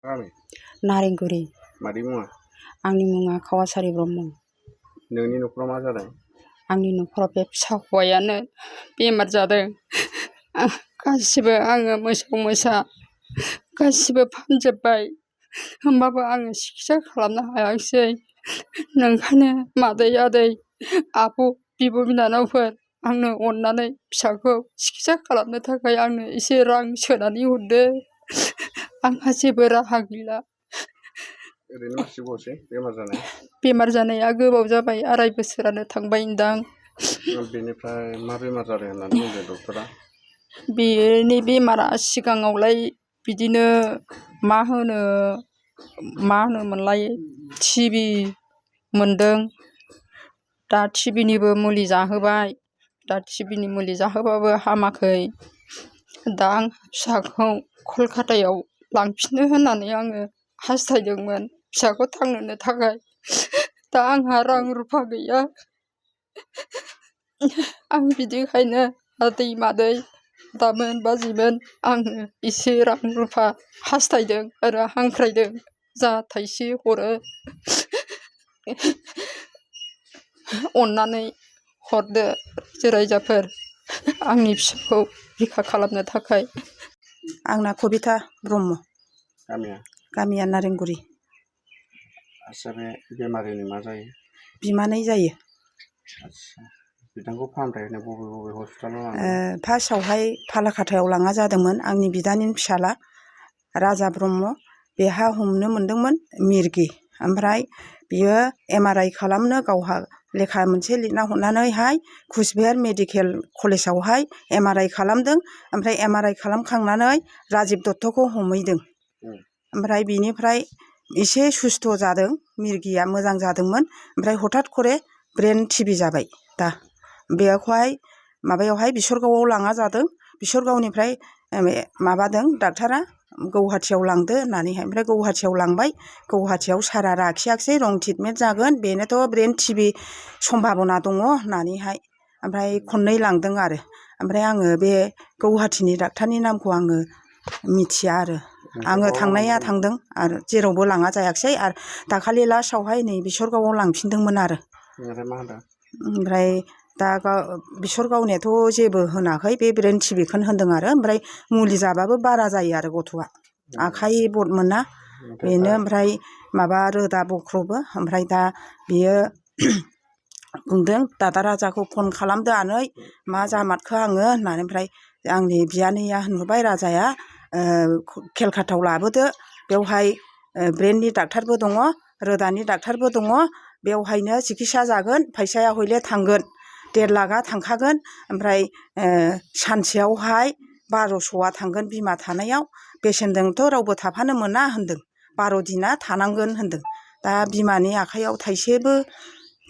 गामि नारेंगुरि मादै मुङा आंनि मुङा खावासारि ब्रह्म नोंनि न'खराव मा जादों आंनि न'खराव बे फिसा हौवायानो बेमार जादों गासिबो आङो मोसौ मोसा गासिबो फानजोब्बाय होमबाबो आङो सिकित्सा खालामनो हायाखिसै नोंखायनो मादै आदै आब' बिब' बिनानावफोर आंनो अननानै फिसाखौ सिकित्सा खालामनो थाखाय आंनो एसे रां सोनानै हरदो आंहा जेबो राहा गैला ओरैनो मासे गोबावसै बेमार जानाया गोबाव जाबाय 2.5 बोसोरानो थांबाय होनदां बेनिफ्राय मा बेमार जादों होननानै बुंदों डक्टरा बेनि बेमारा सिगाङावलाय बिदिनो मा होनोमोनलाय टिबि मोनदों दा टिबिनिबो मुलि जाहोबाय दा टिबिनि मुलि जाहोबाबो हामाखै दा आं फिसाखौ कलकातायाव लांफिननो होननानै आङो हास्थायदोंमोन फिसाखौ थांहोनो थाखाय दा आंहा रां रुफा गैया आं बिदिखायनो आदै मादै दामोन बाजिमोन आङो एसे रां रुफा हास्थायदों आरो हांख्रायदों जा थाइसे हरो अननानै हरदो रायजो राजाफोर आंनि फिसाखौ रैखा खालामनो थाखाय आंना कबिता ब्रह्म गामिया नारेंगुरि आच्छा बे बेमारिनि मा जायो बिमानै जायो आच्छा बिथांखौ फाहामथाय होनो बबे हस्पिटालाव लांदों फार्स्टआवहाय फालाकाटायाव लाङा जादोंमोन आंनि बिदानि फिसाला राजा ब्रह्म बेहा हमनो मोनदोंमोन मिरगि ओमफ्राय बियो MRI खालामनो गावहा लेखा मोनसे लिरना हरनानैहाय कुचबिहार मेडिकेल कलेजावहाय MRI खालामदों ओमफ्राय MRI खालामखांनानै राजिब दत्तखौ हमहैदों ओमफ्राय बिनिफ्राय एसे सुस्थ' जादों मिरगिया मोजां जादोंमोन ओमफ्राय हठात करे ब्रेन टिभि जाबाय दा बेखौहाय माबायावहाय बिसरगावआव लाङा जादों बिसरगावनिफ्राय माबादों डाक्टारा गौहाटियाव लांदो होननानैहाय ओमफ्राय गौहाटियाव लांबाय गौहाटियाव सारा लाखियाखिसै रं ट्रिटमेन्ट जागोन बेनोथ' ब्रेन टिभि सम्भाबना दङ होननानैहाय ओमफ्राय खननै लांदों आरो ओमफ्राय आङो बे गौहाटिनि डाक्टारनि नामखौ आङो मिथिया आरो आङो थांनाया थांदों आरो जेरावबो लाङा जायाखिसै आरो दाखालि लास्टआवहाय नै बिसरगावआव लांफिनदोंमोन आरो ओमफ्राय दा बिसरगावनियाथ' जेबो होनाखै बे ब्रेन टिभिखौनो होनदों आरो ओमफ्राय मुलि जाबाबो बारा जायो आरो गथ'आ आखाइ बद मोना बेनो ओमफ्राय माबा रोदा बख्र'बो ओमफ्राय दा बियो बुंदों दादा राजाखौ फन खालामदो आनै मा जामारखो आङो होननानै ओमफ्राय आंनि बियानैया होनहरबाय राजाया केलकातायाव लाबोदो बेवहाय ब्रेननि डाक्टारबो दङ रोदानि डाक्टारबो दङ बेवहायनो सिकित्सा जागोन फैसाया हयले थांगोन 1.5 लाखा थांखागोन ओमफ्राय सानसेयावहाय 1200आ थांगोन बिमा थानायाव पेसेन्टजोंथ' रावबो थाफानो मोना होनदों 12 दिना थानांगोन होनदों दा बिमानि आखाइयाव थाइसेबो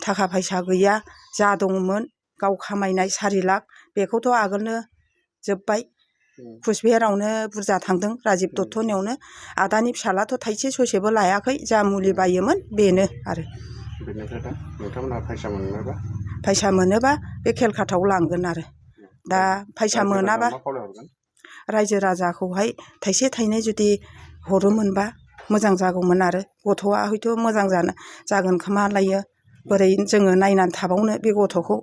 थाखा फैसा गैया जा दङमोन गाव खामायनाय 4 लाख बेखौथ' आगोलनो जोब्बाय कुचबिहारावनो बुरजा थांदों राजिब दत्तनियावनो आदानि फिसालाथ' थाइसे ससेबो लायाखै जा मुलि बायोमोन बेनो आरो बेनिफ्राय दा नोंथांमोनहा फैसा मोनोबा बे केलकातायाव लांगोन आरो दा फैसा मोनाबा रायजो राजाखौहाय थाइसे थाइनै जुदि हरोमोनबा मोजां जागौमोन आरो गथ'आ हयथ' मोजां जागोन खोमालायो बोरै जोङो नायनानै थाबावनो बे गथ'खौ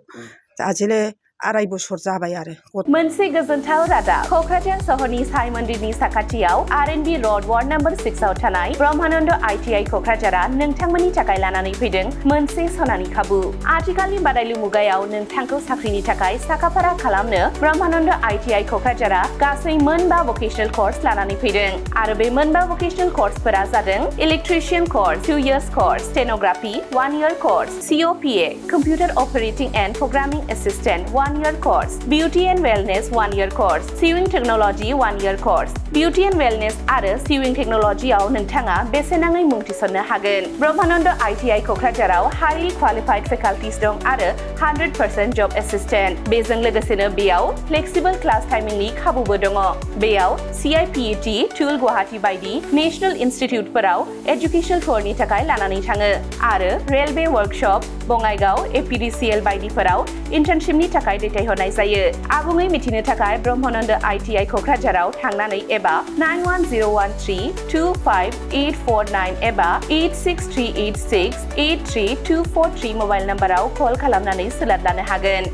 आजिले 2.5 बोसोर जाबाय आरो मोनसे गोजोनथाव रादाब क'क्राझार सहरनि साई मन्दिरनि साखाथियाव R&B र'ड वार्ड नम्बर 6 आव थानाय ब्रह्मानन्द ITI क'क्राझारा नोंथांमोननि थाखाय लानानै फैदों मोनसे सनानि खाबु आथिखालनि बादायलु मुगायाव नोंथांखौ साख्रिनि थाखाय साखाफारा खालामनो ब्रह्मानन्द ITI क'क्राझारा गासै 9 भकेशनेल कर्स लानानै फैदों आरो बे 9 भकेशनेल कर्सफोरा जादों electrician course 2 years course stenography 1 year course COPA computer operating and programming assistant 1 year course, Beauty and Wellness 1 year course, Sewing Technology 1 year course. Beauty and Wellness आरो Sewing Technology आव नोंथाङा बेसेनाङै मुं थिसननो हागोन। ब्रह्मानन्द ITI क'क्राझाराव highly qualified faculties दं आरो 100% job assistant। बेजों लोगोसेनो बेयाव flexible class timingनि खाबुबो दङ। बेयाव CIPET, टुल गुवाहाटी बायदि नेशनेल इनस्टिट्युटफोराव educational tourनि थाखाय लानानै थाङो आरो रेलवे वर्कशप बङाइगाव APDCL बायदिफोराव इन्टार्नशिपनि थाखाय दैथायहरनाय जायो आबुङै मिथिनो थाखाय ब्रह्मानन्द ITI क'क्राझाराव थांनानै एबा 9101325849 एबा 8638683243 मबाइल नाम्बाराव कल खालामनानै सोलाद लानो हागोन